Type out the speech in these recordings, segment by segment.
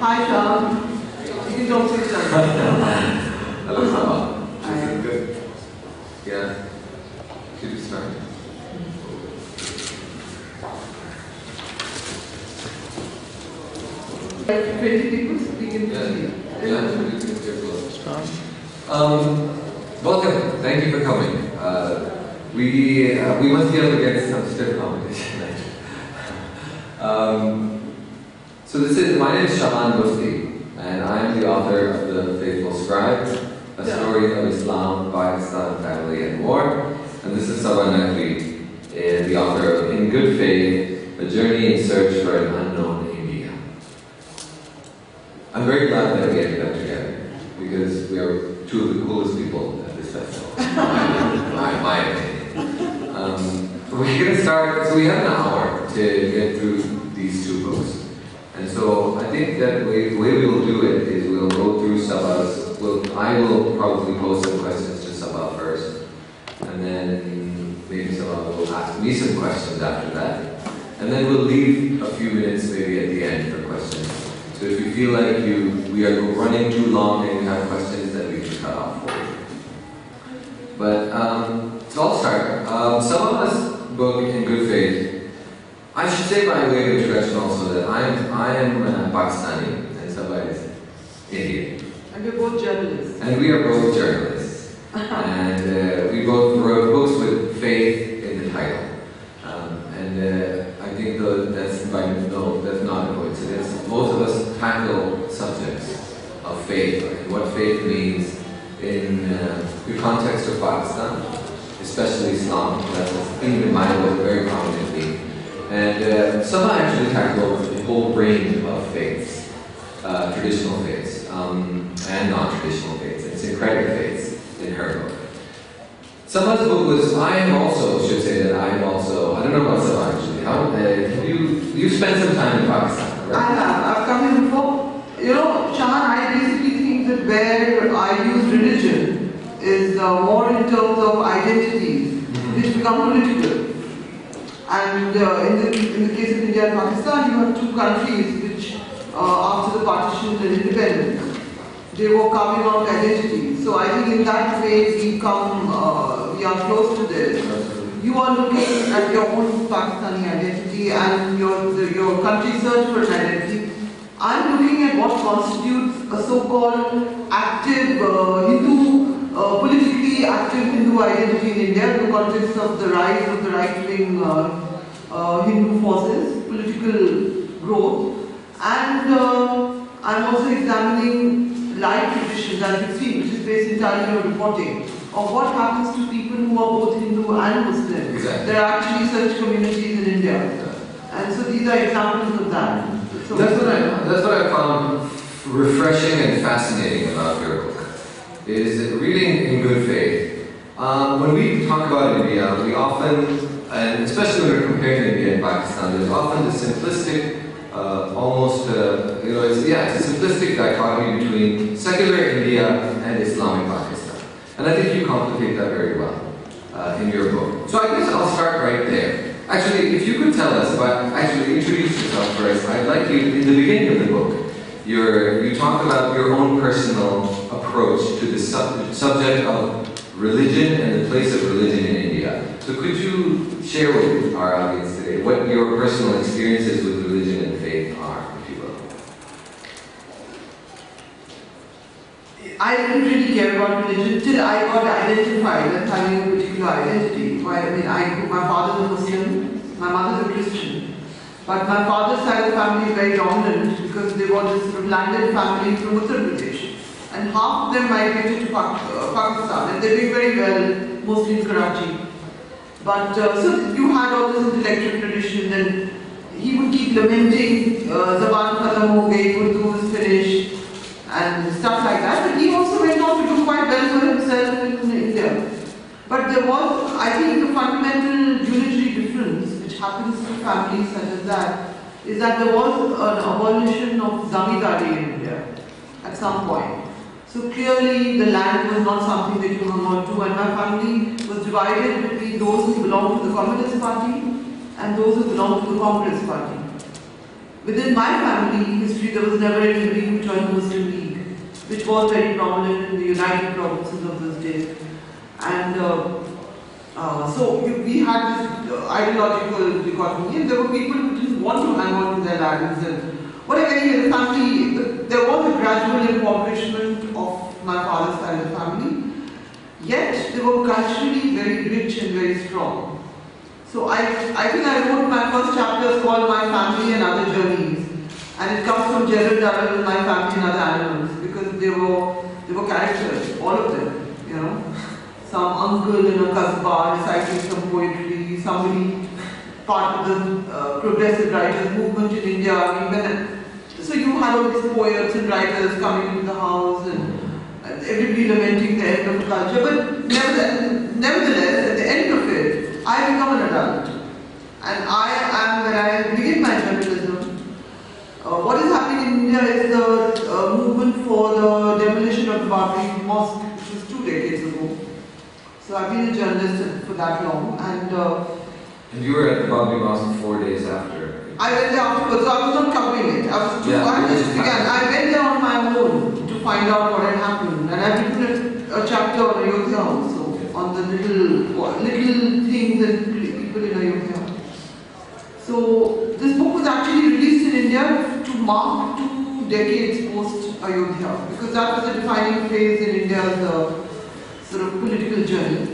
Hi, Shahan. You can talk to each other. Hello, Saba. Hi. Good. Yeah. Should we start? Like 20 people speaking to me. Welcome. Thank you for coming. We must be up against some stiff competition. So my name is Shahan Mufti, and I am the author of The Faithful Scribe, a story of Islam, Pakistan, family, and war. And this is Saba Naqvi, the author of In Good Faith, A Journey in Search for an Unknown India. I'm very glad that we ended up together, because we are two of the coolest people at this festival, in my opinion. We're going to start, so we have an hour to get through these two books. And so I think that the way we will do it is we'll go through Saba's, I will probably pose some questions to Saba first, and then maybe Saba will ask me some questions after that. And then we'll leave a few minutes maybe at the end for questions. So if you feel like we are running too long and you have questions, then we can cut off for you. But, so I'll start. Saba's book, In Good Faith, I should say by way of introduction also that I am Pakistani and Saba is Indian. And we're both journalists. And we are both journalists. And we both wrote books with faith in the title. I think that's not a coincidence. Both of us tackle subjects of faith and what faith means in the context of Pakistan, especially Islam. That's a theme in my book very prominently. And Saba actually tackled a whole range of faiths, traditional faiths and non-traditional faiths, and syncretic faiths in her book. Saba's book was, I don't know about Saba actually, you spent some time in Pakistan, right? I have. I've come here before. You know, Shahan, I basically think that where I use religion is more in terms of identities, which become political. And in the case of India and Pakistan, you have two countries which, after the partition and independence, they were carving out identities. So I think in that way we are close to this. You are looking at your own Pakistani identity and your country's search for an identity. I'm looking at what constitutes a so-called active politically active Hindu identity in India in the context of the rise of the right-wing Hindu forces, political growth, and I'm also examining life traditions, as you've seen, which is based entirely on reporting of what happens to people who are both Hindu and Muslim. Exactly. There are actually such communities in India, and so these are examples of that. So that's what I found refreshing and fascinating about your book. Is reading In Good Faith. When we talk about India, we often, and especially when we're comparing India and Pakistan, there's often the simplistic, it's a simplistic dichotomy between secular India and Islamic Pakistan. And I think you complicate that very well in your book. So I guess I'll start right there. Actually, if you could tell us introduce yourself first. I'd like you, in the beginning of the book, you talk about your own personal approach to the subject of religion and the place of religion in India. So could you share with our audience today what your personal experiences with religion and faith are, if you will? I didn't really care about religion till I got identified as having a particular identity. My father was Muslim, my mother was a Christian. But my father's side of the family is very dominant because they were this sort of landed family from Uttar Pradesh. And half of them migrated to Pakistan, and they're doing very well, mostly in Karachi. But so you had all this intellectual tradition, and he would keep lamenting, Zaban Khatam ho gayi, Urdu is finished, and stuff like that. But he also went on to do quite well for himself in India. But there was, I think, the fundamental unitary difference which happens to families such as that is that there was an abolition of zamindari in India at some point. So clearly the land was not something that you hung on to, and my family was divided between those who belonged to the Communist Party and those who belonged to the Congress Party. within my family history, there was never anybody who joined the Muslim League, which was very prominent in the United Provinces of those days. And so we had this ideological dichotomy, and there were people who didn't want to hang on to their lands and whatever. Anyway, the family, there was a gradual impoverishment of my father's side of the family, yet they were culturally very rich and very strong. So I think I wrote my first chapter called My Family and Other Journeys, and it comes from Gerald Darrell and My Family and Other Animals, because they were characters, all of them, you know. Some uncle in a kasbah reciting some poetry, somebody part of the progressive writers movement in India. I mean, so you had all these poets and writers coming into the house and everybody lamenting the end of the culture. But nevertheless, at the end of it, I become an adult. And when I begin my journalism, what is happening in India is the movement for the demolition of the Babri Mosque, which was 2 decades ago. So I've been a journalist for that long, and you were at the Babri Mosque 4 days after. I went there afterwards, so I was not covering it. I went there on my own to find out what had happened, and I've written a chapter on Ayodhya also, on the little things and people in Ayodhya. So this book was actually released in India to mark 2 decades post Ayodhya, because that was a defining phase in India's sort of political journey.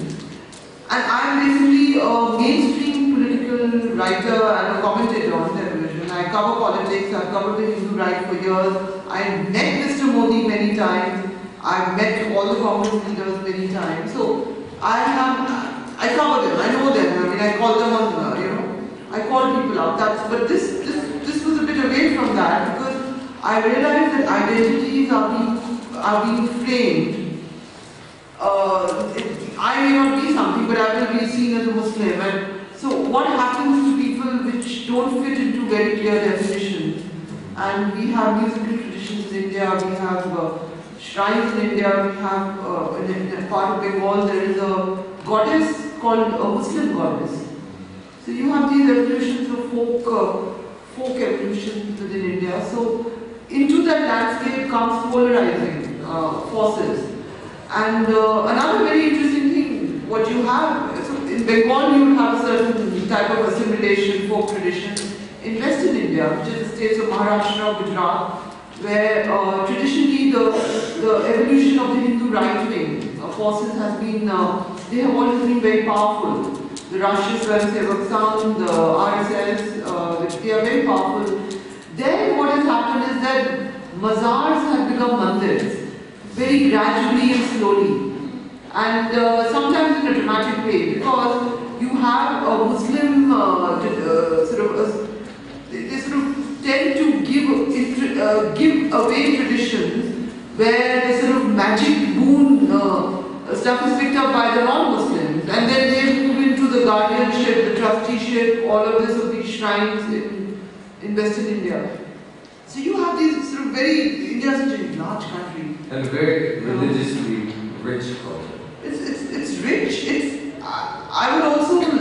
And I'm basically a mainstream political writer and a commentator on television. I cover politics, I've covered the Hindu right for years. I met Mr. Modi many times. I've met all the Congress leaders many times. So I cover them, I know them. I mean, I call them on, I call people up. But this was a bit away from that, because I realized that identities are being framed. I may not be something, but I will be seen as a Muslim. And so what happens to people which don't fit into very clear definitions? And we have musical traditions in India, we have shrines in India, we have, in a part of Bengal, there is a goddess called a Muslim goddess. So you have these evolutions of folk evolutions within India. So into that landscape comes polarizing forces. And another very interesting thing, what you have, so in Bengal you have a certain type of assimilation, folk tradition. In Western India, which is the states of Maharashtra, Gujarat, where traditionally the evolution of the Hindu right-wing forces has been, they have always been very powerful. The Rashtriya Swayamsevak Sangh, the RSS, they are very powerful. Then what has happened is that mazars have become mandirs, very gradually and slowly, and sometimes in a dramatic way, because you have a Muslim they sort of tend to give away traditions where the sort of magic boon stuff is picked up by the non-Muslims, and then they move into the guardianship, the trusteeship, all of this of these shrines in Western India. So you have these sort of India is such a large country. And very religiously rich culture. It's rich. I would also, people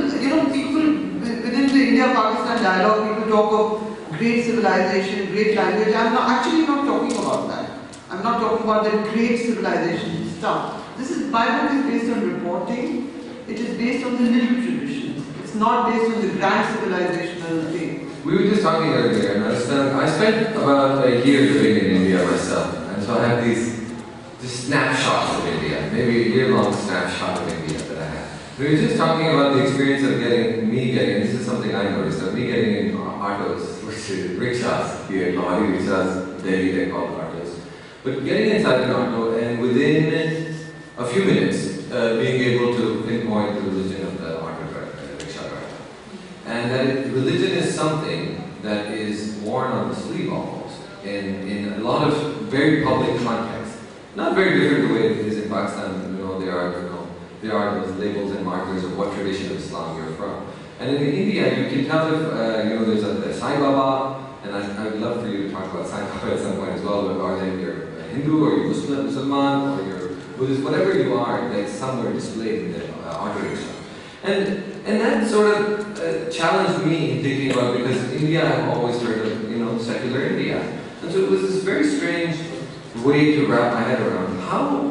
within the India-Pakistan dialogue, people talk of great civilization, great language. I'm not talking about that. I'm not talking about the great civilization stuff. My book is based on reporting. It is based on the little traditions. It's not based on the grand civilizational thing. We were just talking earlier, and I spent about a year living in India myself, and so I have these snapshots of India, maybe a year-long snapshot of India that I have. We were just talking about the experience of me getting, this is something I noticed, of me getting in autos, which is rickshaws, here, Lahori rickshaws, Delhi they call autos, but getting inside an auto and within a few minutes being able to pinpoint the religion of the rickshaw driver. And that religion is something that is worn on the sleeve almost, in a lot of very public contexts. Not very different the way it is in Pakistan. There are those labels and markers of what tradition of Islam you're from. And in India, you can tell if there's a Saba, and I would love for you to talk about Saba at some point as well. But are they you're a Hindu or you're Muslim or you're Buddhist, whatever you are, that's somewhere displayed in the auto rickshaw. And that sort of challenged me in thinking about, because India, I've always heard of, secular India. And so it was this very strange way to wrap my head around.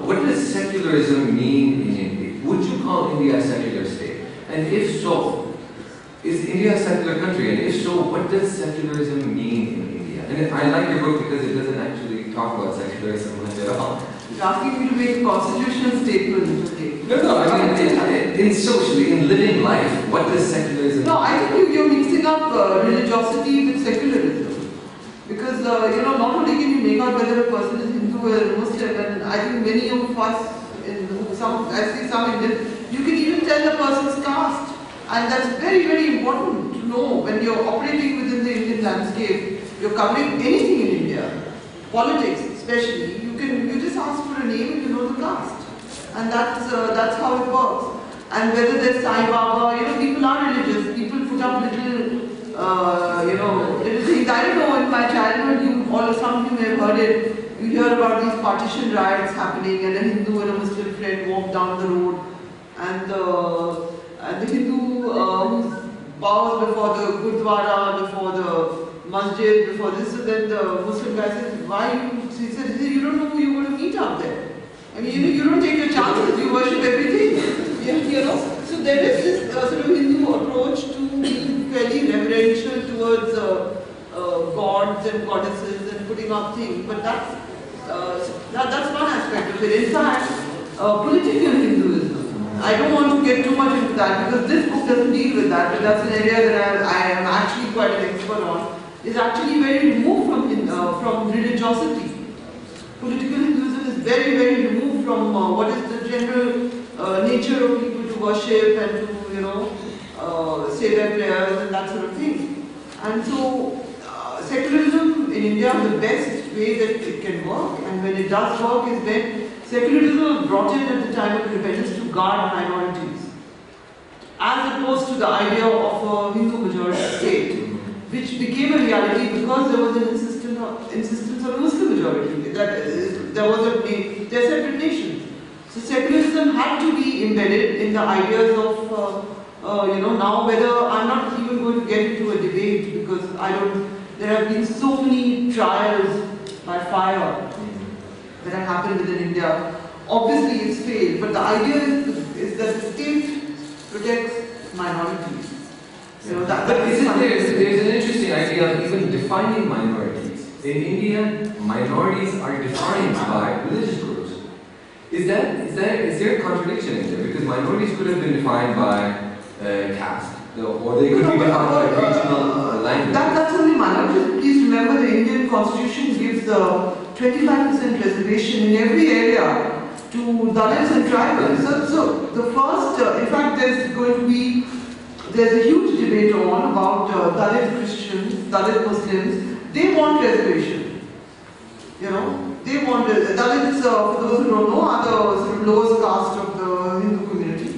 What does secularism mean in India? Would you call India a secular state? And if so, is India a secular country? And if so, what does secularism mean in India? And I like your book because it doesn't actually talk about secularism much at all. You're asking me to make a constitutional statement. Okay. No, I mean, in socially, in living life, what does secularism mean? No, I think you're mixing up religiosity with secularism. Because, not only can you make out whether a person is Hindu or Muslim, and I think many of us, I see some Indians, you can even tell the person's caste. And that's very, very important to know when you're operating within the Indian landscape. You're covering anything in India, politics especially. You just ask for a name and you know the caste, and that's how it works. And whether there's Sai Baba, people are religious. People put up little things. I don't know. In my childhood, some of you may have heard it. You hear about these partition riots happening, and a Hindu and a Muslim friend walk down the road, and the Hindu who bows before the Gurdwara, before the masjid, before this, so then the Muslim guy says, why? He said, you don't know who you're going to meet out there. I mean, you don't take your chances, you worship everything. So there is this sort of Hindu approach to being fairly reverential towards gods and goddesses and putting up things, but that's one aspect of it. In fact, political Hinduism, I don't want to get too much into that because this book doesn't deal with that, but that's an area that I am actually quite an expert on, is actually very removed from religiosity. Political Hinduism is very, very removed from what is the general nature of people to worship and to, say their prayers and that sort of thing. And so, secularism in India, the best way that it can work, and when it does work, is when secularism was brought in at the time of independence to guard minorities, as opposed to the idea of a Hindu majority state, which became a reality because there was an insistence on a Muslim majority. They're separate nations. So secularism had to be embedded in the ideas of, now whether, I'm not even going to get into a debate because there have been so many trials by fire that have happened within India. Obviously it's failed, but the idea is that the state protects minorities. There's an interesting idea of even defining minorities. In India, minorities are defined by religious groups. Is there a contradiction in there? Because minorities could have been defined by caste, or they could be defined by regional language. That's only minorities. Please remember the Indian Constitution gives 25% reservation in every area to Dalits and tribals. So the first, in fact, there's a huge debate about Dalit Christians, Dalit Muslims. They want reservation. They want Dalits, for those who don't know, are the sort of lowest caste of the Hindu community.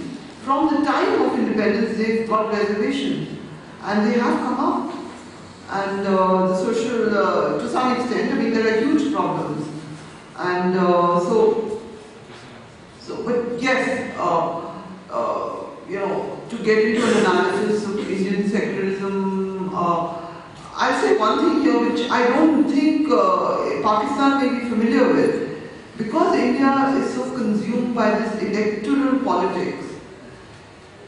From the time of independence, they've got reservations, and they have come up. And the social, to some extent, there are huge problems. And but yes, to get into an analysis of Indian secularism, I'll say one thing here which I don't think Pakistan may be familiar with. Because India is so consumed by this electoral politics,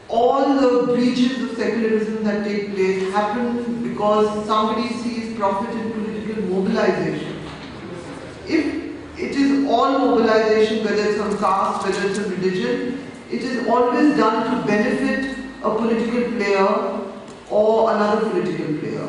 all the breaches of secularism that take place happen because somebody sees profit in political mobilization. If it is all mobilization, whether it's on caste, whether it's on religion, it is always done to benefit a political player or another political player.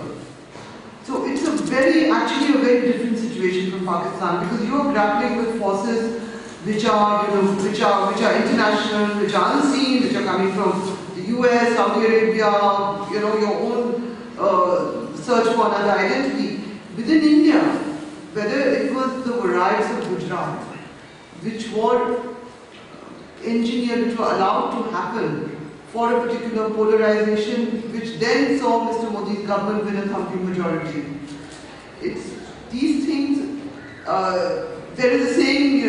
So it's actually a very different situation from Pakistan because you are grappling with forces which are international, which are unseen, which are coming from the US, Saudi Arabia, your own search for another identity. Within India, whether it was the riots of Gujarat, which were engineered, which were allowed to happen for a particular polarization, which then saw Mr. Modi's government win a thumping majority. These things, there is a saying,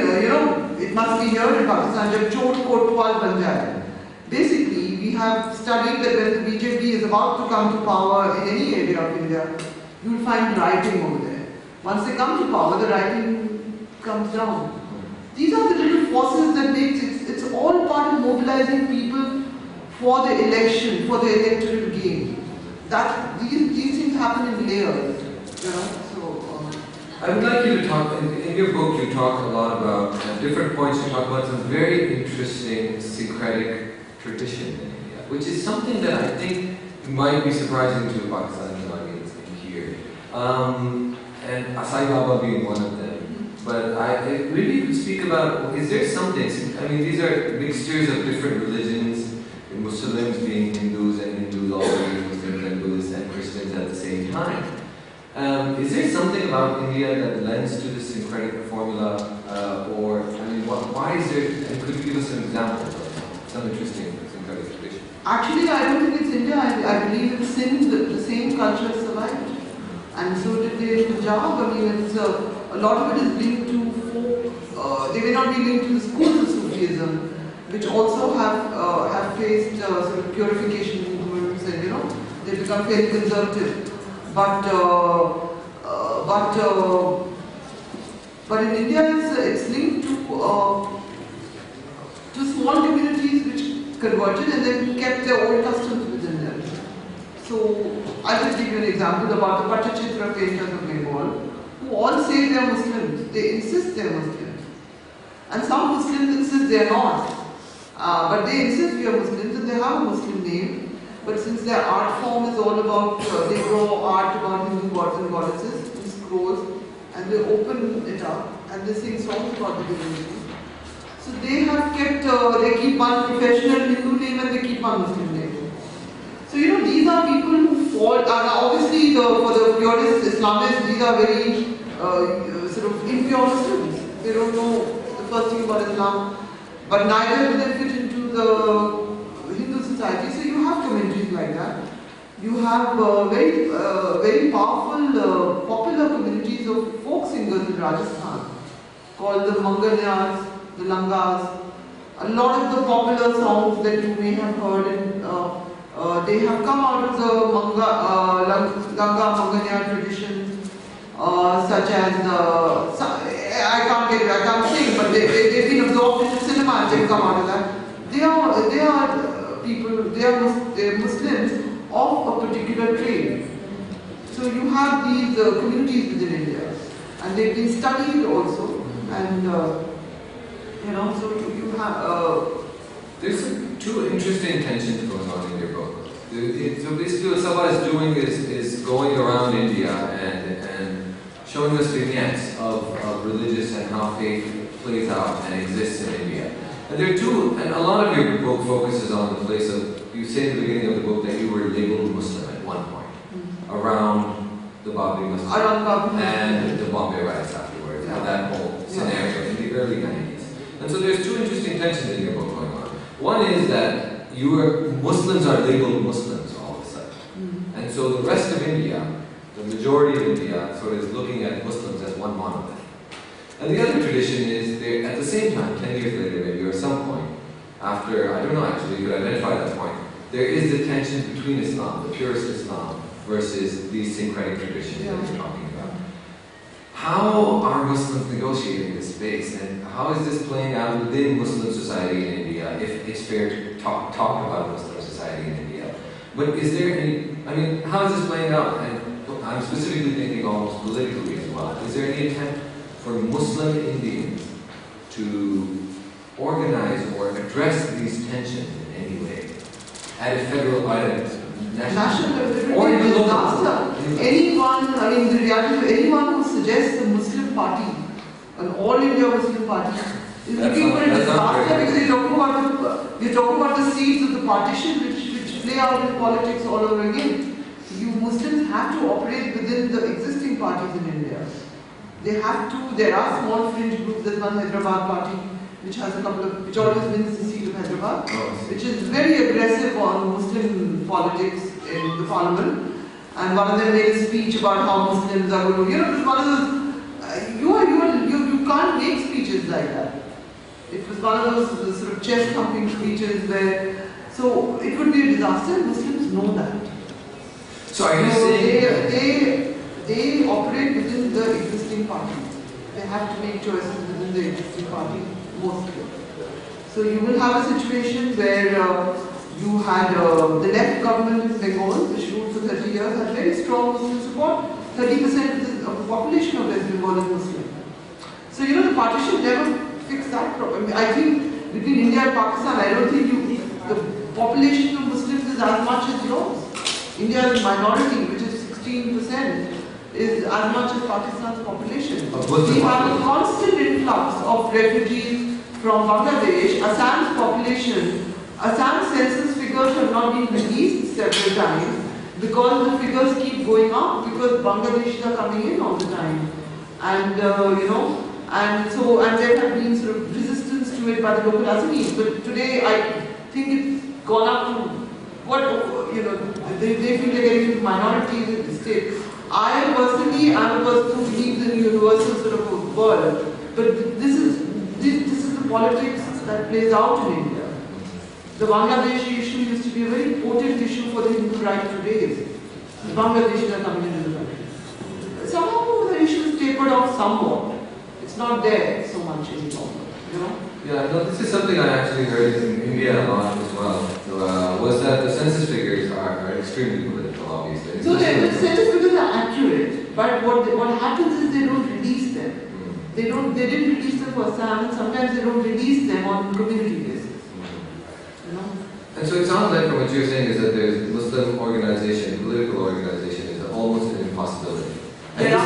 it must be here in Pakistan, jab chot kotwal ban jaye. Basically, we have studied that when the BJP is about to come to power in any area of India, you will find rioting over there. Once they come to power, the rioting comes down. These are the little forces that makes it, it's all part of mobilizing people for the election, for the electoral game. These things happen in layers, you know. So, I would like you to talk, in your book you talk a lot about, at different points you talk about some very interesting syncretic tradition in India, which is something that I think might be surprising to Pakistani audience in here. And Asai Baba being one of them. But I really could speak about, is there something, I mean these are mixtures of different religions, Muslims being Hindus and Hindus also being Muslims and Buddhists and Christians at the same time. Is there something about India that lends to this syncretic formula, or, I mean, why is there, and could you give us an example of some interesting syncretic tradition? Actually, I don't think it's India. I believe it's the same culture survived. And so did they in Punjab. I mean, it's, a lot of it is linked to folk, they may not be linked to the schools of Sufism, which also have faced sort of purification movements and, you know, they become fairly conservative. But in India, it's linked to small communities which converted and then kept their old customs within them. So I'll just give you an example about the Pattachitra painters of Bengal, who all say they are Muslims. They insist they are Muslims. And some Muslims insist they are not. But they insist we are Muslims and they have a Muslim name. But since their art form is all about, they draw art about Hindu gods and goddesses in scrolls, and they open it up and they sing songs about the divinity. So they have kept, they keep one professional Hindu name and they keep one Muslim name. So you know, these are people who fall, and obviously for the purist Islamists, these are very sort of impure Muslims. They don't know the first thing about Islam, but neither do they fit into the Hindu society. So you have communities like that. You have very powerful, popular communities of folk singers in Rajasthan called the Manganyas, the Langas. A lot of the popular songs that you may have heard, they have come out of the Langa Manganya tradition, such as I can't sing, but they've been absorbed into cinema and they've come out of that. They are people, they are Muslims of a particular trade. So you have these communities within India, and they've been studied also, and you know, so you have. There's two interesting tensions going on in your book. So basically what Saba is doing is going around India and showing us vignettes of religious and how faith plays out and exists in India. And there are two, and a lot of your book focuses on the place of, you say at the beginning of the book that you were labeled Muslim at one point, around the Babri Masjid and the Bombay riots afterwards, and that whole scenario in the early 90s. And so there's two interesting tensions in your book going on. One is that Muslims are labeled Muslims all of a sudden. And so the rest of India, the majority of India, sort of is looking at Muslims as one monolith. And the other tradition is, at the same time, 10 years later maybe, or some point, after, I don't know actually, you could identify that point, there is the tension between Islam, the purest Islam, versus these syncretic traditions that you're talking about. How are Muslims negotiating this space, and how is this playing out within Muslim society in India, if it's fair to talk about Muslim society in India? But is there any, I mean, how is this playing out? And I'm specifically thinking almost politically as well. Is there any attempt for Muslim Indians to organize or address these tensions in any way? At a federal, national level, or even local? Anyone, I mean, the reality of anyone who suggests a Muslim party, an all-India Muslim party, is looking for a disaster, because you're talking about the seeds of the partition which play out in politics all over again. You Muslims have to operate within the existing parties in India. They have to, there are small fringe groups. There's one Hyderabad party which has a couple of, which always wins the seat of Hyderabad, which is very aggressive on Muslim politics in the parliament. And one of them made a speech about how Muslims are going to, you know, it was one of those, you can't make speeches like that. It was one of those sort of chest-thumping speeches where So it would be a disaster, and Muslims know that. So are you saying they operate within the existing party. They have to make choices within the existing party mostly. So you will have a situation where you had the left government in Bengal, which ruled for 30 years, had very strong Muslim support. 30% of the population of West Bengal is Muslim. So the partition never fixed that problem. I think between India and Pakistan, I don't think the population of Muslims is as much as yours. India's minority, which is 16%, is as much as Pakistan's population. We have a constant influx of refugees from Bangladesh. Assam's population, Assam's census figures have not been released several times because the figures keep going up because Bangladeshis are coming in all the time. And and there have been sort of resistance to it by the local Assamese. But today I think it's gone up to they feel they're getting into minorities in the state. I personally am a person who believes in universal sort of a world, but this is the politics that plays out in India. The Bangladeshi issue used to be a very important issue for the Hindu right to raise. The Bangladeshis are coming into the country. Somehow the issue is tapered off somewhat. It's not there so much anymore, Yeah, no, this is something I actually heard in India a lot as well. Was that the census figures are extremely political, obviously. So the census figures are accurate, but what happens is they don't release them. They didn't release them for Assam, and sometimes they don't release them on community basis. And so it sounds like from what you're saying is that there's Muslim organization, political organization is almost an impossibility. There are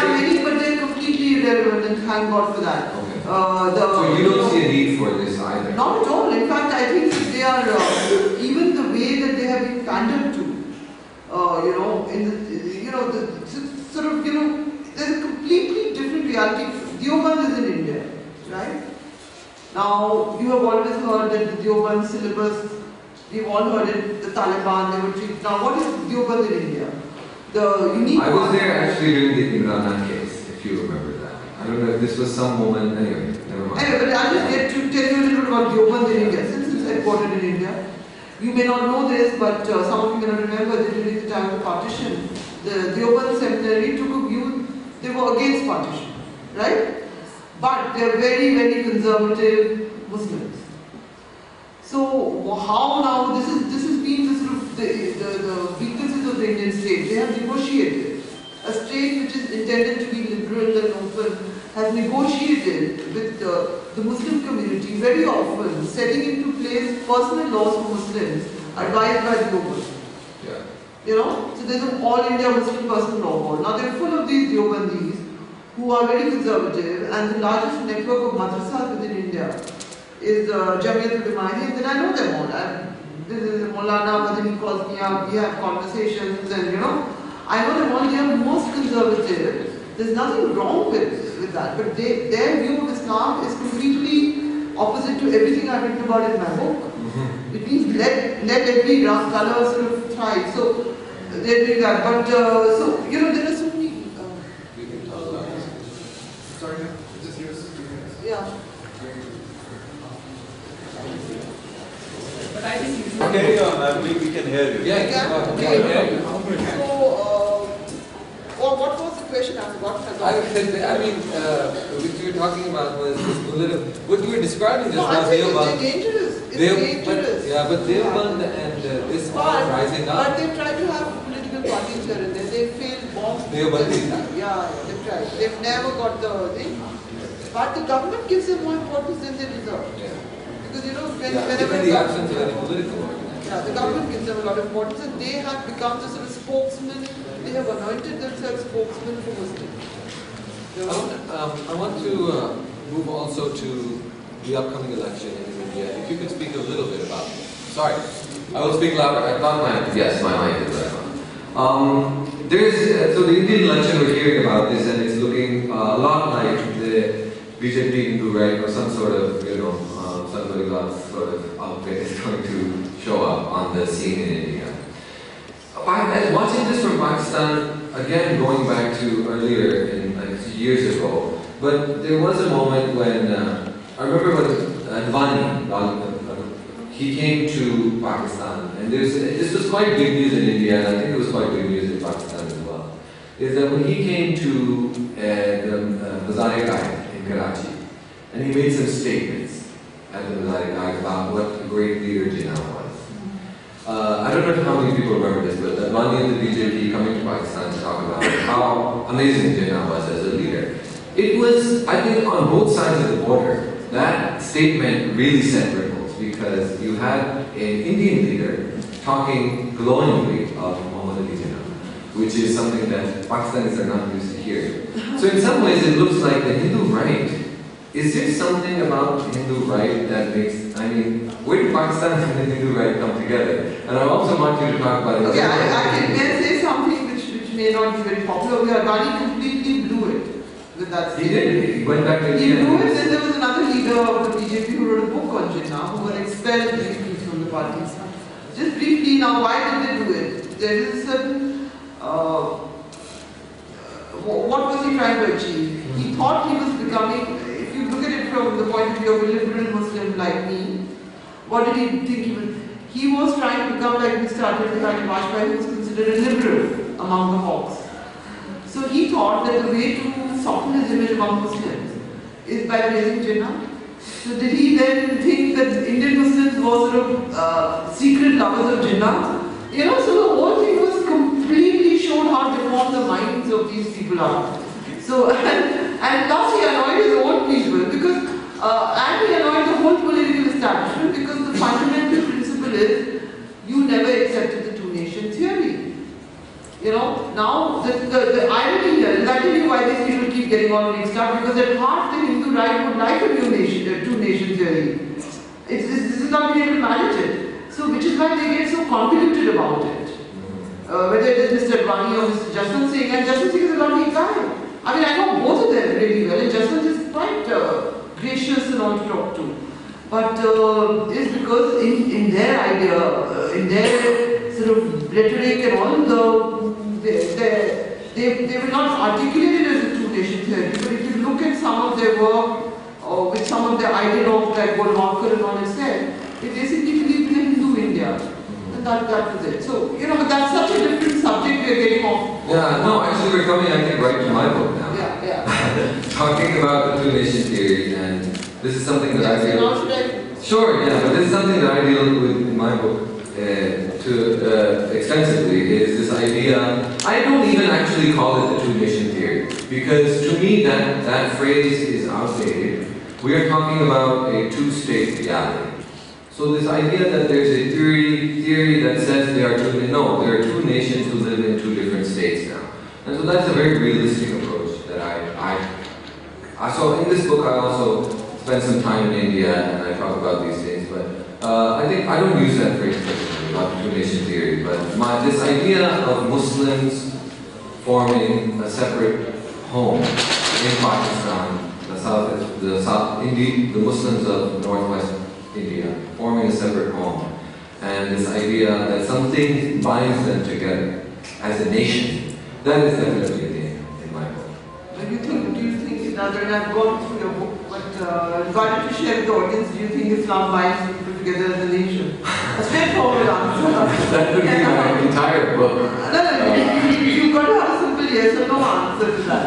many, but they're completely irrelevant, and thank God for that. Okay. So you don't see a need for this either? Not at all. In fact, I think they are, even the way that they have been pandered to, there's a completely different reality. Deoband is in India, right? Now, you have always heard that the Deoband syllabus, we've all heard it, the Taliban, they were treated. Now, what is Deoband in India? The unique I was there actually during the Imran case, if you remember that. I don't know if this was some moment, anyway, never mind. Anyway, but I'll just get to tell you a little bit about Deoband in India, since it's headquartered in India. You may not know this, but some of you may not remember that during the time of the partition, the Deoband seminary took a view, they were against partition, right? But they are very, very conservative Muslims. So how now, this has been the sort of the weaknesses of the Indian state. They have negotiated. A state which is intended to be liberal and open has negotiated with the Muslim community very often, setting into place personal laws for Muslims advised by the Deoband. Yeah. So there's an all India Muslim personal law board. Now they're full of these Deobandis who are very conservative, and the largest network of madrasas within India is Jamiat al-Imani, and then I know them all. This is Maulana Madani calls me up, we have conversations, and I know them all. They are most conservative. There's nothing wrong with that, but their view of Islam is completely opposite to everything I've written about in my book. It means let every color sort of thrive. So they're doing that, but there are so many. We can talk about this. Sorry, is this yours? Yeah. But I think you should carry on. I believe we can hear you. Yeah, Okay. So, what was the question? I forgot. What you were talking about was this political. What you were describing just No, I was think Deoband. it's dangerous. It's dangerous. But Deoband and this are rising up. But they tried to have political parties here and there. They failed bombs. Deoband is that. Yeah, they've tried. They've never got the thing. But the government gives them more importance than they deserve. Yeah. Because Given the absence of any political organization. Yeah, the government gives them a lot of importance, and they have become the sort of spokesman. They have anointed themselves spokesmen for Muslims. I want to move also to the upcoming election in India. If you could speak a little bit about it. Sorry, I will speak louder. I thought my mic is right on. So the Indian election, we're hearing about this, and it's looking a lot like the BJP Hindu right, or some sort of somebody else sort of outfit is going to show up on the scene in India. Watching this from Pakistan, again going back to earlier, years ago, but there was a moment when, I remember when Advani, he came to Pakistan, and this was quite big news in India, and I think it was quite big news in Pakistan as well, is that when he came to the Mazar-e-Qaid in Karachi, and he made some statements at the Mazar-e-Qaid about what a great leader Jinnah was. I don't know how many people remember this, but Advani and the BJP coming to Pakistan to talk about how amazing Jinnah was as a leader. It was, I think, on both sides of the border, that statement really sent ripples because you had an Indian leader talking glowingly of Muhammad Ali Jinnah, which is something that Pakistanis are not used to hearing. So in some ways it looks like the Hindu right. Is there something about Hindu right that makes, I mean, where do Pakistan and the Hindu right come together? And I also want you to talk about it. Okay, I can say something which may not be very popular. Advani completely blew it with that statement. He did. He went back to He India. blew it, and there was another leader of the BJP who wrote a book on Jinnah, who were expelled briefly from the party. Just briefly, now why did they do it? There is a certain, what was he trying to achieve? He thought he was becoming, if you look at it from the point of view of a liberal Muslim like me, what did he think he was? He was trying to become like Mr. Atal Bihari Vajpayee, who was considered a liberal among the Hawks. So he thought that the way to soften his image among Muslims is by praising Jinnah. So did he then think that Indian Muslims were sort of secret lovers of Jinnah? You know, so the whole thing was completely showed how deformed the minds of these people are. So, and plus he annoyed his own people because, and he annoyed the whole political establishment because the fundamental principle is you never accepted the two-nation theory. You know, now the irony here is I tell you why these people keep getting all mixed up, because at heart the Hindu right would like a two-nation theory. This is not being able to manage it. So which is why they get so convoluted about it. Whether it is Mr. Advani or Mr. Jaswant Singh, and Jaswant Singh is a lovely guy. I mean, I know both of them really well, and Jaswant is quite gracious and all to talk to. But it's because in their idea, in their sort of rhetoric and all, they will not articulate it as a two-nation theory. But if you look at some of their work, or with some of their ideologues like Golwalkar and all have said, they basically believe in a Hindu India. And that was it. So, you know, but that's such a different subject we're getting off. Yeah, no, actually we're coming, I think, right to my book now. Yeah. Talking about the two-nation theory, and this is something that I deal with. Sure, yeah, but this is something that I deal with in my book extensively, is this idea. I don't even actually call it the two-nation theory, because to me that phrase is outdated. We are talking about a two-state reality. So this idea that there's a theory that says there are two nations who live in two different states now. And so that's a very realistic approach that so in this book I also spend some time in India and I talk about these things, but I think I don't use that phrase personally about the two-nation theory, but this idea of Muslims forming a separate home in Pakistan, the Muslims of northwest India forming a separate home, and this idea that something binds them together as a nation, that is definitely a thing in my book. Do you think, now that I've gone through your book, but invited to share with the audience, do you think Islam binds people together as a nation? A straightforward answer. That would be my entire book. No, you've got to have a simple yes or no answer to that.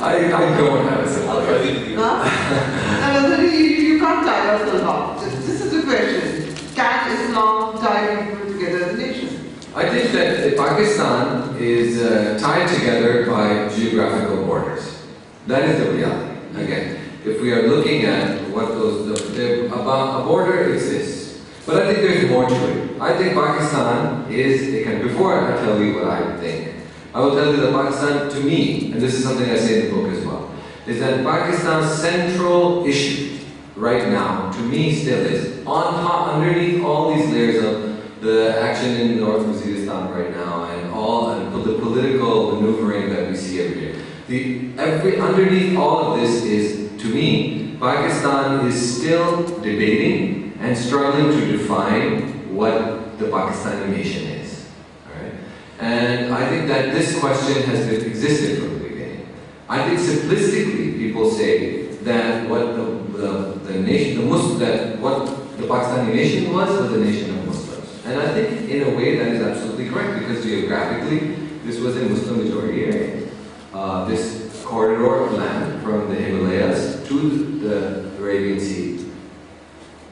I don't have a simple answer. You can't tie yourself up. This is the question. Can Islam tie people together as a nation? I think that Pakistan is tied together by geographical borders. That is the reality. Again, if we are looking at what a border exists, but I think there's more to it. I think Pakistan before I tell you what I think, I will tell you that Pakistan, to me, and this is something I say in the book as well, is that Pakistan's central issue right now, to me, still is underneath all these layers of the action in North Waziristan right now and all the political maneuvering that we see every day. Underneath all of this is, to me, Pakistan is still debating and struggling to define what the Pakistani nation is. Alright? And I think that this question has existed from the beginning. I think simplistically people say that what the the Pakistani nation was a nation of Muslims. And I think in a way that is absolutely correct, because geographically this was a Muslim majority area. This corridor of land from the Himalayas to the Arabian Sea,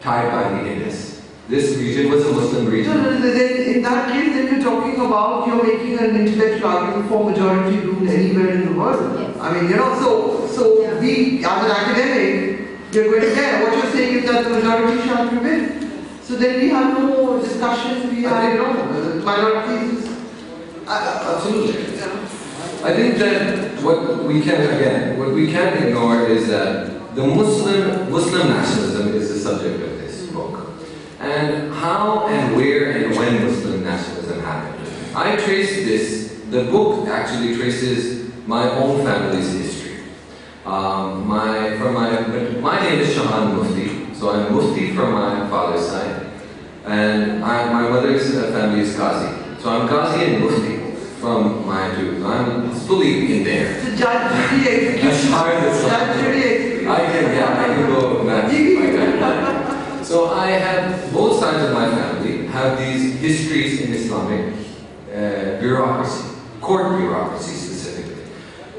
tied by the Indus. This region was a Muslim region. No, in that case, then you're talking about, you're making an intellectual argument for majority rule anywhere in the world. Yes. I mean, so we, as an academic, we're going to care. What you're saying is that the majority shall prevail. So then we have no discussion, we have, minorities. Absolutely. I think that what we can ignore is that the Muslim nationalism is the subject of this book. And how and where and when Muslim nationalism happened. I trace this, the book actually traces my own family's history. My name is Shahan Mufti, so I'm Mufti from my father's side. And my mother's family is Qazi. So I'm Qazi and Mufti from my two. I'm fully in there. It's a judge, jury, execution. As far as it's judge, jury, execution. I can go back like that. So I have, both sides of my family have these histories in Islamic bureaucracy, court bureaucracy specifically.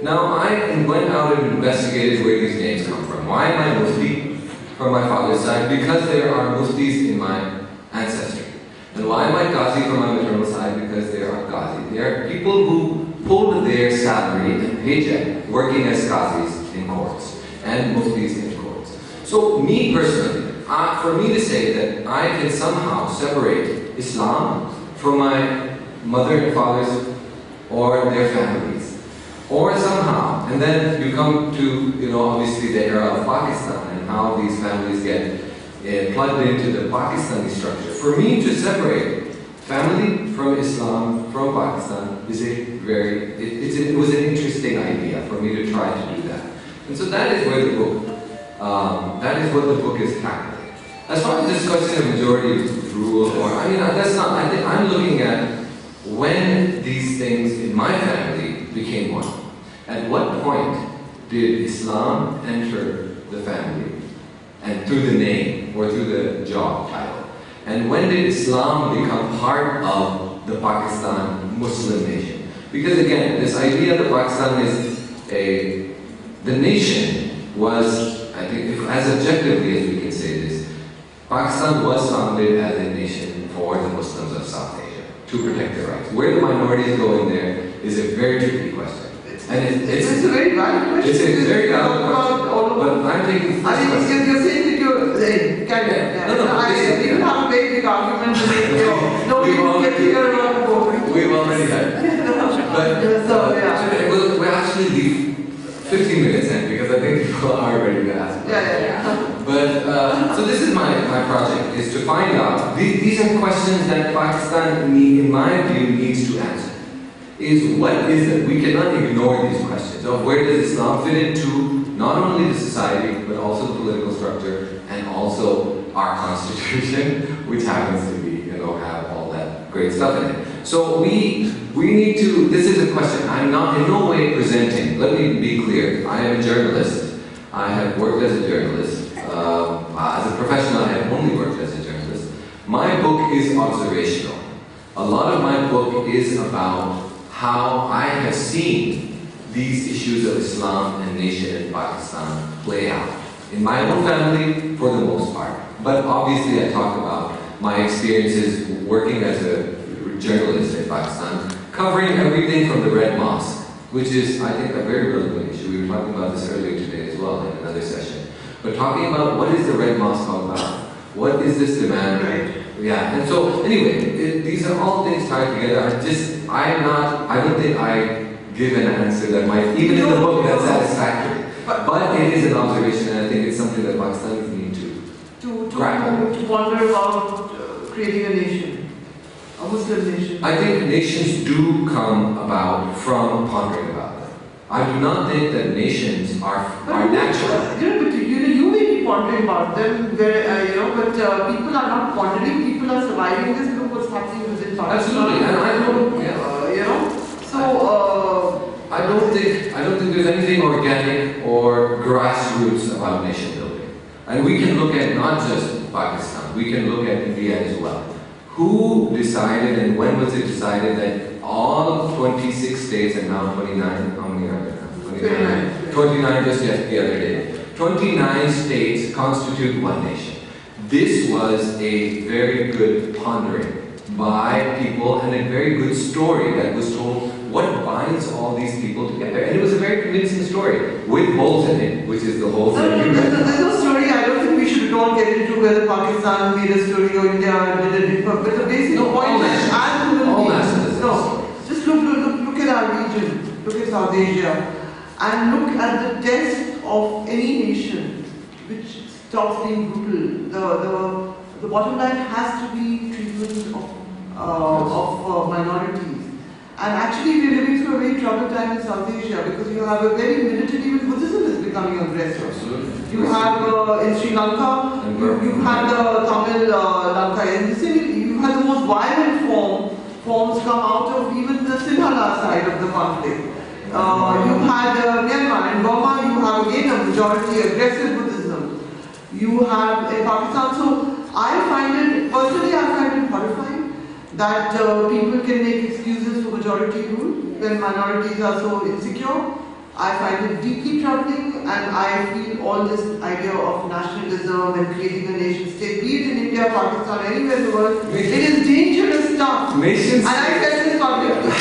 Now I went out and investigated where these names come from. Why am I Mufti from my father's side? Because there are Muftis in my ancestry. And why am I Qazi from my maternal side? Because there are Qazi. There are people who pulled their salary and paycheck working as Qazis in courts and Muftis in courts. So me personally, for me to say that I can somehow separate Islam from my mother and father's or their families, or somehow, and then you come to, obviously the era of Pakistan and how these families get plugged into the Pakistani structure. For me to separate family from Islam from Pakistan is it was an interesting idea for me to try to do that. And so that is where the book, that is what the book is tackling. As far as this question of majority rule, that's not, I think I'm looking at when these things in my family became one. At what point did Islam enter the family? And through the name or through the job title. And when did Islam become part of the Pakistan Muslim nation? Because again, this idea that Pakistan is the nation was, I think, as objectively as we can say this, Pakistan was founded as a nation for the Muslims of South Asia to protect their rights. Where the minorities go in there is a very tricky question. And it's a very valid question. It's a very valid question. But I'm taking you're saying that you're saying, we don't have a very big argument to make. We get clear about the book. We've already had. But we'll actually leave 15 minutes in because I think people are ready to ask. But so this is my project, is to find out. These are questions that Pakistan, in my view, needs to answer. Is what is it? We cannot ignore these questions of where does Islam fit into not only the society, but also the political structure, and also our constitution, which happens to be, have all that great stuff in it. So we need to, this is a question, I'm not in no way presenting, let me be clear, I am a journalist. I have worked as a journalist. As a professional, I have only worked as a journalist. My book is observational. A lot of my book is about how I have seen these issues of Islam and nation in Pakistan play out. In my own family, for the most part. But obviously I talk about my experiences working as a journalist in Pakistan, covering everything from the Red Mosque, which is, I think, a very relevant issue. We were talking about this earlier today as well in another session. But talking about what is the Red Mosque all about? What is this demand? Yeah, and so anyway, these are all things tied together. I don't think I give an answer that might, even in the book, that's satisfactory. But it is an observation, and I think it's something that Pakistanis need to grapple. To wonder about creating a nation, a Muslim nation. I think nations do come about from pondering about them. I do not think that nations are natural. You may be pondering about them, but people are not pondering. People are surviving this. Look what's happening within Pakistan. Absolutely, and I don't. I don't think there's anything organic or grassroots about nation building. And we can look at not just Pakistan, we can look at India as well. Who decided and when was it decided that all 26 states and now 29, how many are there now? 29 just the other day. 29 states constitute one nation. This was a very good pondering by people and a very good story that was told what binds all these people together. And it was a very convincing story with holes in it, which is the holes that you read. There's no story. I don't think we should all get into whether Pakistan made a story or India did it. But the basic point is, as human beings, just look at our region, look at South Asia, and look at the test of any nation which stops being brutal. The bottom line has to be treatment of minorities. And actually we are living through a very troubled time in South Asia because you have a very militant, even Buddhism is becoming aggressive. Absolutely. You have in Sri Lanka, you had the Tamil Lanka, and you had the most violent forms come out of even the Sinhala side of the conflict. You had Myanmar, in Burma you have again a majority aggressive Buddhism. You have in Pakistan, so personally I find it horrifying that people can make excuses for majority rule when minorities are so insecure. I find it deeply troubling, and I feel all this idea of nationalism and creating a nation state, be it in India, Pakistan, anywhere in the world, it is dangerous stuff. And I said this publicly.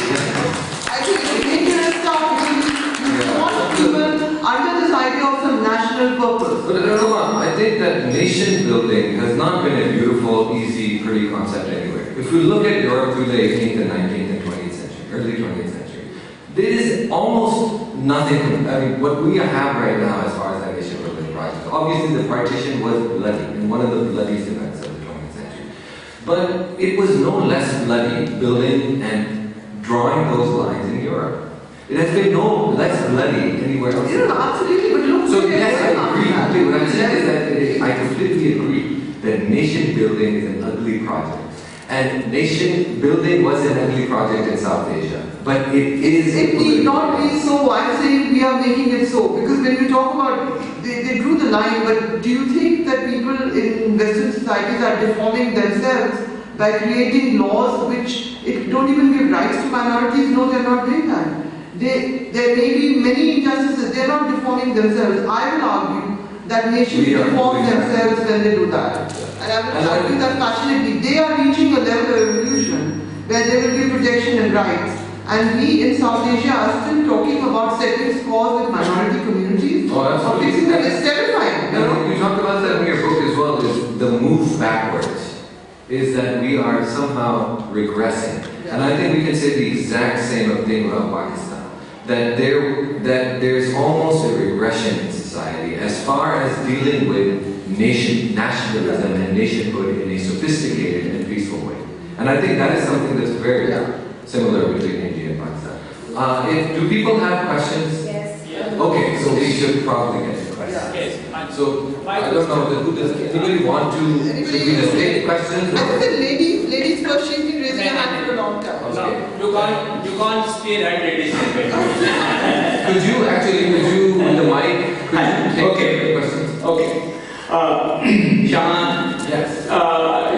I think it's dangerous stuff because you want people under this idea of some national purpose. But I think that nation building has not been a beautiful, easy, pretty concept anywhere. If we look at Europe through the 18th and 19th and 20th century, early 20th century, there is almost nothing. I mean, what we have right now as far as that nation building project, obviously the partition was bloody, and one of the bloodiest events of the 20th century. But it was no less bloody building and drawing those lines in Europe. It has been no less bloody anywhere else. Absolutely, but look. So yes, I agree. What I'm saying is that I completely agree that nation building is an ugly project. And nation building was an ugly project in South Asia. But it is... It need not be so. I'm saying we are making it so. Because when you talk about... They drew the line, but do you think that people in Western societies are deforming themselves by creating laws which don't even give rights to minorities? No, they're not doing that. There may be many injustices. They're not deforming themselves. I will argue that nations deform themselves when they do that. And I will argue that passionately. They are reaching a level of evolution where there will be protection and rights. And we in South Asia are still talking about setting scores with minority communities. Oh, fixing that is terrifying. You talked about that in your book as well, is the move backwards. Is that we are somehow regressing. And I think we can say the exact same thing about Pakistan. That there's almost a regression in society as far as dealing with nationalism and nationhood in a sophisticated and peaceful way. And I think that is something that's very similar between India and Pakistan. Do people have questions? Yes. Okay, so we should probably get to questions. Yes. So, I don't know, who does anybody want to, should we just take questions? I think the ladies first, she's been raising her hand for a long time. Okay. You can't spearhead ladies. Could you, with the mic, could you take the questions? Okay. Shahan, Yes.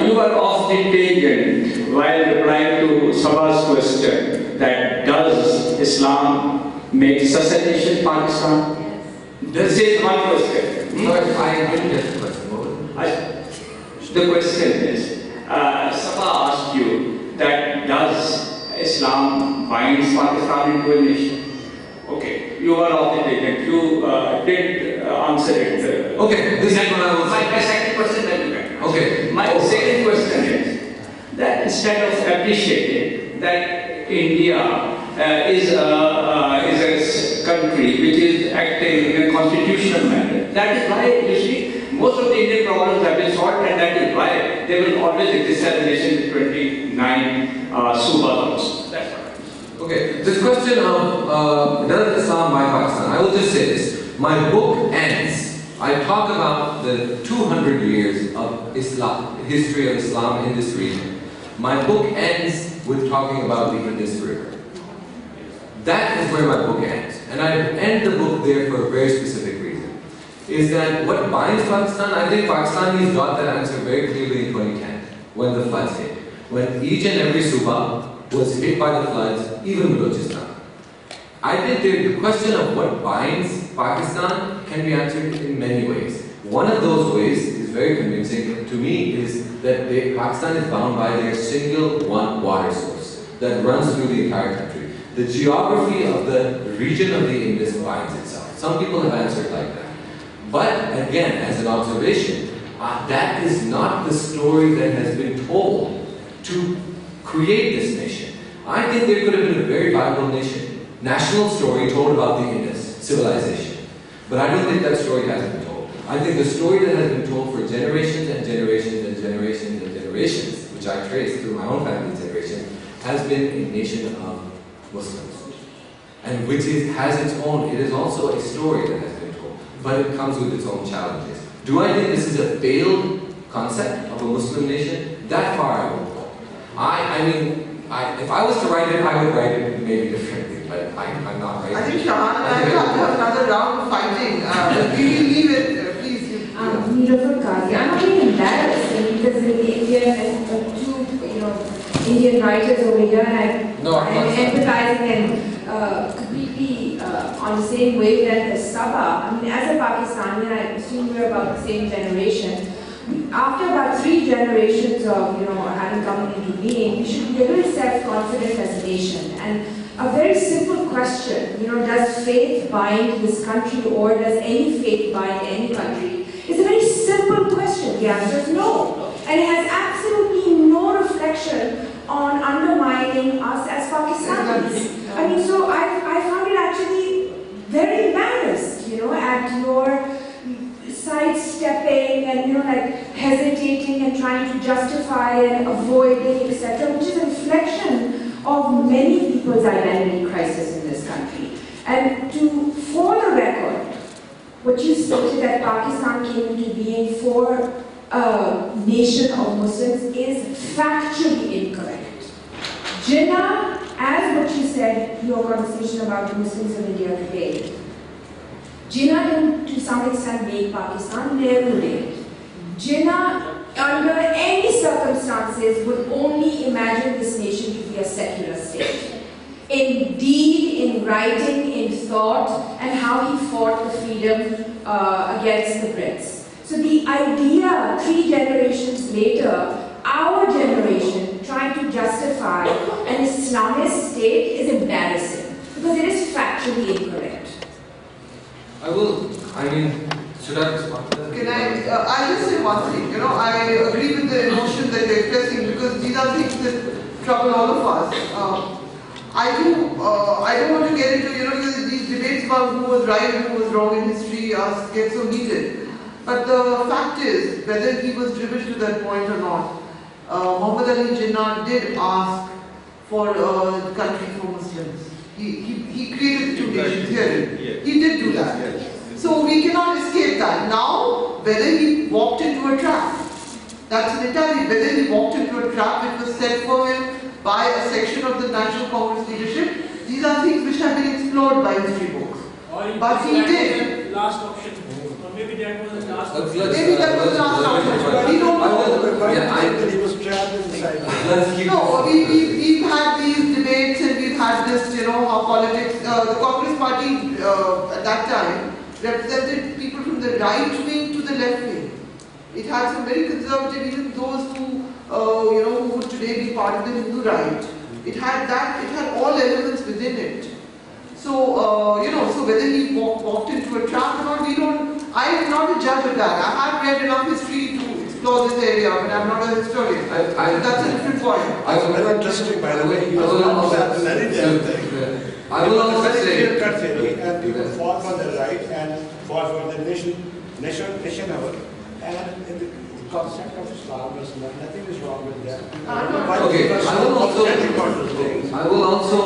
you were off the tangent while replying to Saba's question that does Islam make such a nation Pakistan? This is one question. Sorry, I didn't get the question. What was it? The question is, Saba asked you that does Islam binds Pakistan into a nation? Okay, you were off the tangent. You did answer it. Okay, this is what I will say. My second question then you can. Okay. My second question is that instead of appreciating that India is a country which is acting in a constitutional manner, that is why you see most of the Indian problems have been solved, and that is why there will always exist as a nation with 29 subas. That's what. Okay, this question of does Islam bind Pakistan? I will just say this. My book ends. I talk about the 200 years of Islam, history of Islam in this region. My book ends with talking about the Indus River. That is where my book ends. And I end the book there for a very specific reason. is that what binds Pakistan, I think Pakistanis got that answer very clearly in 2010 when the floods hit. When each and every Suba was hit by the floods, even Balochistan. I think the question of what binds Pakistan can be answered in many ways. One of those ways is very convincing to me is that Pakistan is bound by their single one water source that runs through the entire country. The geography of the region of the Indus binds itself. Some people have answered like that. But again, as an observation, that is not the story that has been told to create this nation. I think there could have been a very viable national story told about the Indus civilization. But I don't think that story has been told. I think the story that has been told for generations and generations and generations and generations, which I trace through my own family's generation, has been a nation of Muslims. And which has its own, it is also a story that has been told, but it comes with its own challenges. Do I think this is a failed concept of a Muslim nation? That far I won't go. If I was to write it, I would write it maybe differently, but I'm not writing it. I think Shahan and I have to have another round of fighting. We will leave it, please. I'm not being embarrassed because in India and two, Indian writers over here, and I'm empathizing and completely on the same wavelength as Saba. I mean, as a Pakistani, and I assume we're about the same generation. After about 3 generations of having come into being, we should be a little self-confident as a nation. And a very simple question, does faith bind this country, or does any faith bind any country? It's a very simple question. The answer is no. And it has absolutely no reflection on undermining us as Pakistanis. I mean, so I found it actually very embarrassed, at your sidestepping and hesitating and trying to justify and avoiding, etc., which is a reflection of many people's identity crisis in this country. And for the record, what you stated that Pakistan came into being for a nation of Muslims is factually incorrect. Jinnah, as what you said, your conversation about the Muslims of India today, Jinnah didn't to some extent make Pakistan, never did. Jinnah, under any circumstances, would only imagine this nation to be a secular state. In deed, in writing, in thought, and how he fought the freedom against the Brits. So the idea, 3 generations later, our generation trying to justify an Islamist state is embarrassing because it is factually incorrect. Should I respond to that? I'll just say one thing. I agree with the emotion that you're expressing because these are things that trouble all of us. I don't want to get into, these debates about who was right and who was wrong in history get so heated. But the fact is, whether he was driven to that point or not, Muhammad Ali Jinnah did ask for a country for Muslims. He created the 2 nations theory. Yes. He did do that. Yes. So we cannot escape that. Now, whether he walked into a trap, that's an entirely, whether he walked into a trap which was set for him by a section of the National Congress leadership, these are things which have been explored by history books. But he did. Last option. Or maybe that was the last option. Maybe that was the last option. We don't know. He was trapped inside. No, we've had these debates and we've had this, how politics, the Congress party at that time represented people from the right wing to the left wing. It had some very conservative, even those who, who would today be part of the Hindu right. It had all elements within it. So, so whether he walked into a trap or not, I am not a judge of that. I have read enough history to explore this area, but I am not a historian. That's a different point. I was very interesting, by the way. He was not thing. I will also say, cut theory, and people fought for the right and fought for the nation, and in the concept of Islam, nothing is wrong with that. okay, I will also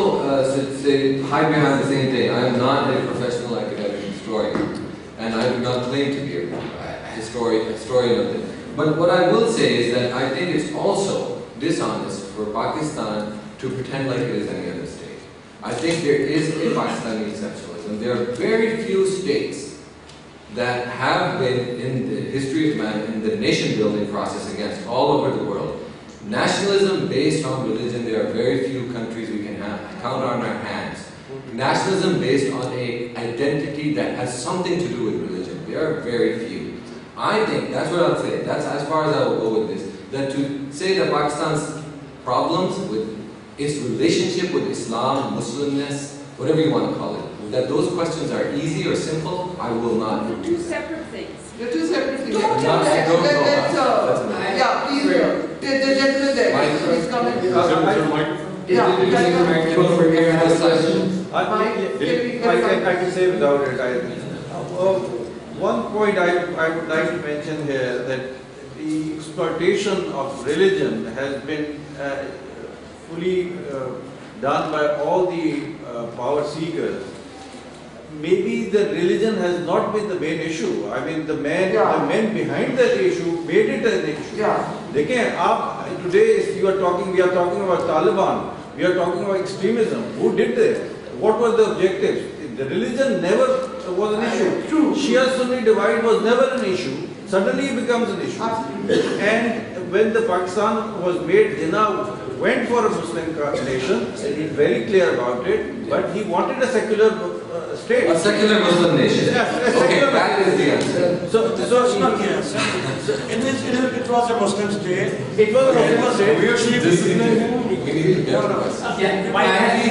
say, hide behind the same thing. I am not a professional academic historian, and I do not claim to be a historian of it. But what I will say is that I think it's also dishonest for Pakistan to pretend like it is any other state. I think there is a Pakistani exceptionalism. There are very few states that have been in the history of man, in the nation building process against all over the world. Nationalism based on religion, there are very few countries we can count on our hands. Nationalism based on an identity that has something to do with religion, there are very few. I think, that's what I'll say, that's as far as I will go with this, that to say that Pakistan's problems with its relationship with Islam, Muslimness, whatever you want to call it, that those questions are easy or simple, I will not do Two that. separate things. They're two separate things. Don't tell that. Don't tell that. Yeah, please. The gentleman there. Please come in. Microphone for here has questions. I can say without it. One point I would like to mention here, that the exploitation of religion has been fully done by all the power seekers. Maybe the religion has not been the main issue. I mean, the men behind that issue made it an issue. Today, if we are talking about Taliban, we are talking about extremism. Who did this? What was the objective? The religion never was an issue. True. Shia-Sunni divide was never an issue. Suddenly it becomes an issue. Absolutely. And when the Pakistan was made, Jinnah went for a Muslim nation, and he's very clear about it, but he wanted a secular state. A secular Muslim nation. Okay, that is the answer. It was a Muslim state. It was a Muslim state. We should discipline. We need to get to us.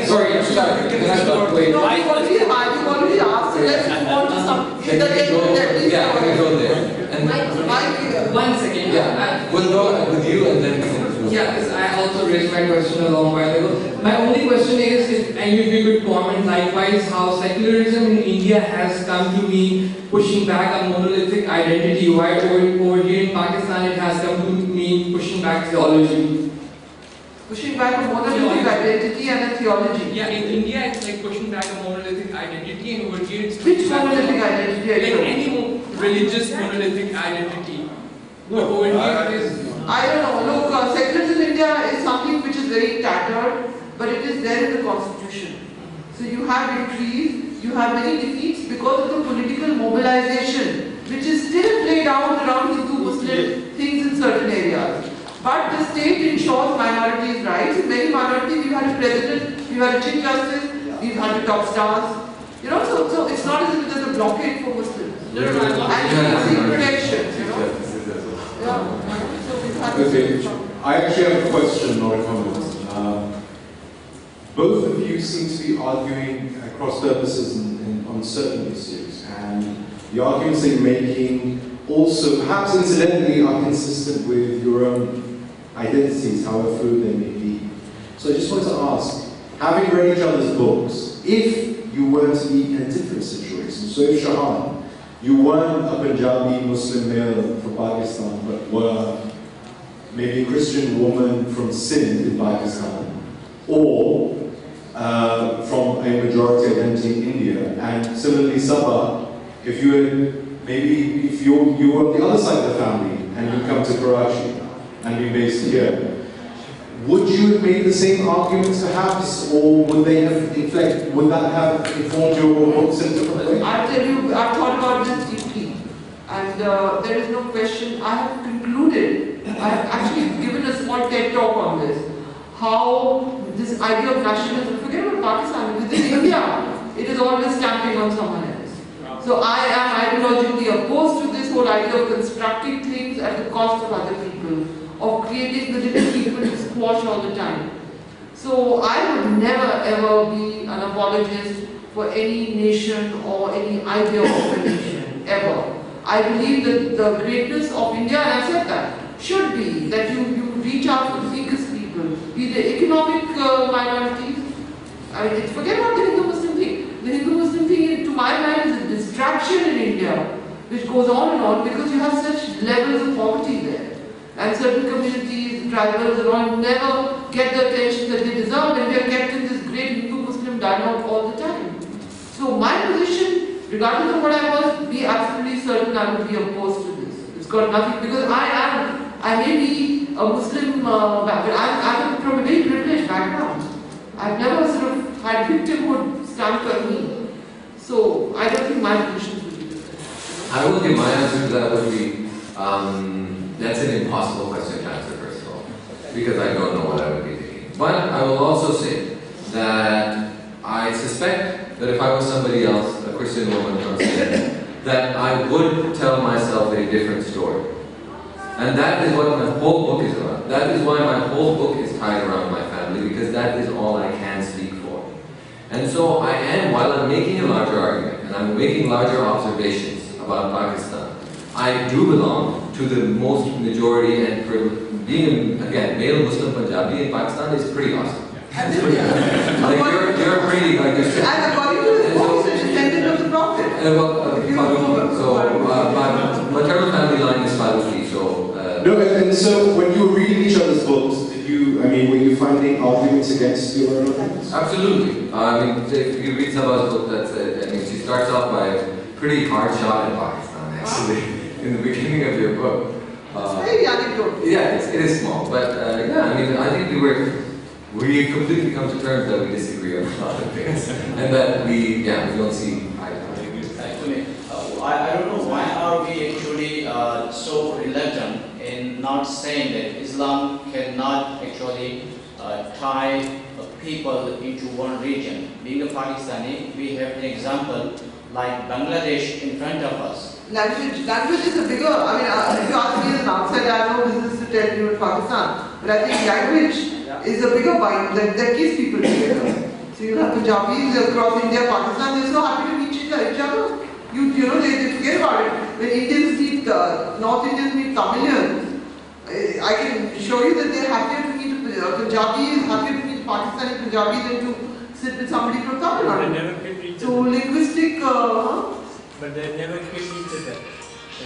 Sorry, start. Wait. You've already asked, so let's move on to some. Can we go there? And Mike, 1 second. yeah, we'll go with you and then we can. Yeah, because I also raised my question a long while ago. My only question is, if any of you could comment likewise how secularism in India has come to mean pushing back a monolithic identity, while over here in Pakistan it has come to mean pushing back theology. pushing back a monolithic identity and a theology. Yeah, in India it's like pushing back a monolithic identity, and over here it's Which monolithic identity? like any religious monolithic identity. But over here it is. I don't know. Look, secularism in India is something which is very tattered, but it is there in the constitution. So you have victories, you have many defeats because of the political mobilization, which is still played out around Hindu-Muslim things in certain areas. But the state ensures minorities' rights. In many minorities, we've had a president, we've had a chief justice, we've had a top stars. You know, so it's not as if there's a blockade for Muslims. And protections, you know. Yeah. So we've had Okay, I actually have a question, not a comment. Both of you seem to be arguing cross purposes on certain issues, and the arguments that you're making also, perhaps incidentally, are consistent with your own identities, however fluid they may be. So I just want to ask, having read each other's books, if you were to be in a different situation, so if Shahan, you weren't a Punjabi Muslim male from Pakistan, but were maybe a Christian woman from Sindh in Pakistan, or from a majority identity in India, and similarly Saba, if you were maybe if you were on the other side of the family and you come to Karachi and be based here, would you have made the same arguments perhaps, or would they have would that have informed your books in a different way? I'll tell you, I've thought about this deeply, and there is no question. I have concluded, I have actually given a small TED talk on this, how this idea of nationalism, forget about Pakistan, within India, it is always stamping on someone else. So I am ideologically opposed to this whole idea of constructing things at the cost of other people, of creating the little people to squash all the time. So I would never ever be an apologist for any nation or any idea of a nation, ever. I believe that the greatness of India, and I said that, should be that you reach out to the weakest people, be they economic minorities. I mean, forget about the Hindu-Muslim thing. The Hindu-Muslim thing, to my mind, is a distraction in India, which goes on and on because you have such levels of poverty there. And certain communities, tribals and all, never get the attention that they deserve, and we are kept in this great Hindu-Muslim dialogue all the time. So my position, regardless of what I was, be absolutely certain I would be opposed to this. It's got nothing, because I may be a Muslim, but I'm from a very privileged background. I've never sort of had victimhood stamped on me. So I don't think my position would be different. I will give my answer to that would be, that's an impossible question to answer, first of all, because I don't know what I would be thinking. But I will also say that I suspect that if I was somebody else, a Christian woman from Spain, that I would tell myself a different story. And that is what my whole book is about. That is why my whole book is tied around my family, because that is all I can speak for. And so I am, while I'm making a larger argument, and I'm making larger observations about Pakistan, I do belong to the most majority, and being, again, male Muslim Punjabi in Pakistan is pretty awesome. Like you're pretty, like you're saying. And according to his books, it's descendant of the Prophet. My maternal family line is Faruqi, so... No, and so when you were reading each other's books, were you finding arguments against your arguments? Absolutely. I mean, if you read Saba's book, she starts off by a pretty hard shot at Pakistan, actually, in the beginning of your book. It's very anecdotal. Yeah, it is small, but I think we completely come to terms that we disagree on a lot of things, and that we don't see eye to eye. Actually, I don't know why are we actually so reluctant in not saying that Islam cannot actually tie people into one region. Being a Pakistani, we have an example like Bangladesh in front of us. Language is a bigger, if you ask me as an outsider, I have no business to tell you in Pakistan, but I think language is a bigger bind that keeps people together. So you have Punjabis across India, Pakistan, they're so happy to meet each other. They forget about it. When Indians meet, North Indians meet Tamilians, I can show you that they're happier to meet Punjabis, happier to meet Pakistani Punjabi than to sit with somebody from Tamil Nadu. So linguistic, But they never kill each other.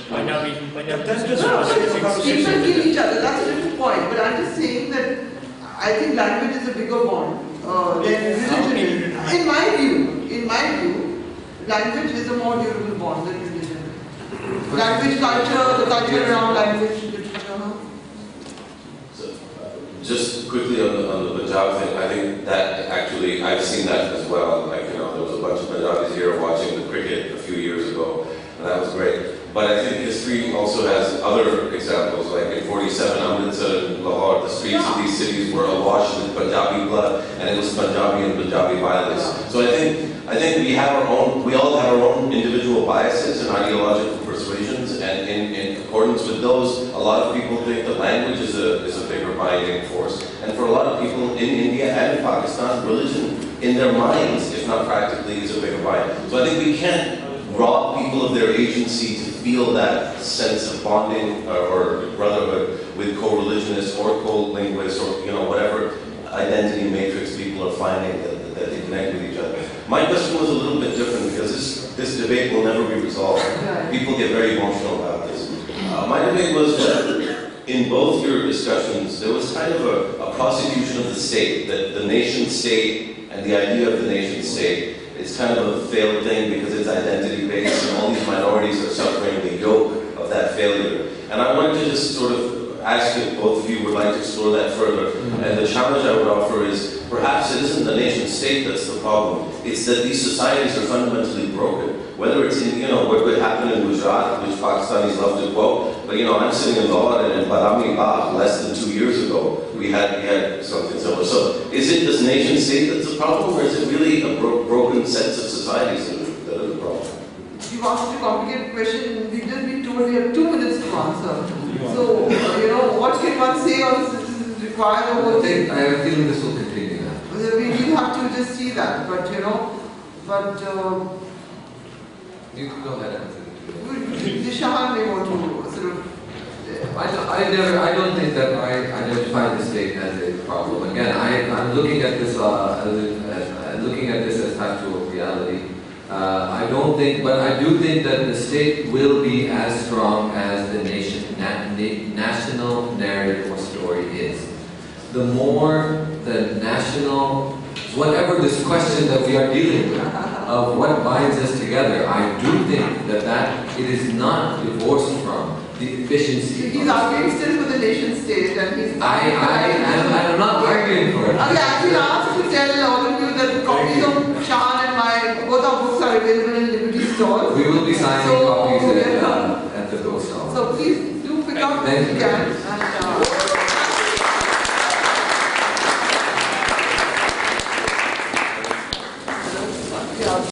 Punjabi. That's just people kill each other, that's a different point. But I'm just saying that I think language is a bigger bond than religion. In my view, language is a more durable bond than religion. Language, culture, the culture around language, literature. So, just quickly on the Punjab thing, I think that actually, I've seen that as well. There was a bunch of Punjabis here watching the cricket a few years ago, and that was great. But I think history also has other examples, like in 47, Amritsar and Lahore, the streets of these cities were awash with Punjabi blood, and it was Punjabi and Punjabi violence. So I think we all have our own individual biases and ideological persuasions, and in accordance with those, a lot of people think that language is a bigger binding force. And for a lot of people in India and in Pakistan, religion, in their minds, if not practically, is a bigger binding. So I think we can't rob people of their agency to feel that sense of bonding or brotherhood with co-religionists or co-linguists or whatever identity matrix people are finding that they connect with each other. My question was a little bit different because this debate will never be resolved. People get very emotional about this. My debate was that in both your discussions, there was kind of a prosecution of the state, that the nation state and the idea of the nation state, it's kind of a failed thing because it's identity-based and all these minorities are suffering the yoke of that failure. And I wanted to just sort of ask if both of you would like to explore that further. And the challenge I would offer is, perhaps it isn't the nation state that's the problem. It's that these societies are fundamentally broken. Whether it's in, what would happen in Gujarat, which Pakistanis love to quote, but I'm sitting in Lahore and in Badami Bagh less than 2 years ago, we had something similar. So is it this nation state that's the problem, or is it really a broken sense of societies that are the problem? You've asked such a complicated question. We've just been told we have 2 minutes to answer. So, what can one say on this require the whole thing? I have a feeling this will continue now. We will have to just see that, but you can go ahead and answer. The Shahan may want to sort of. I don't think that I identify the state as a problem. Again, I'm looking at this as factual reality. I don't think, but I do think that the state will be as strong as the national narrative or story is. The more the national, whatever this question that we are dealing with, of what binds us together, I do think that it is not divorced from the efficiency. He's arguing still for the nation state, and he's. I'm not arguing for it. Okay, I've been asked to tell all of you that copies of Shahan and both our books are available in Liberty stores. We will be signing copies. So please do pick up if you can. And,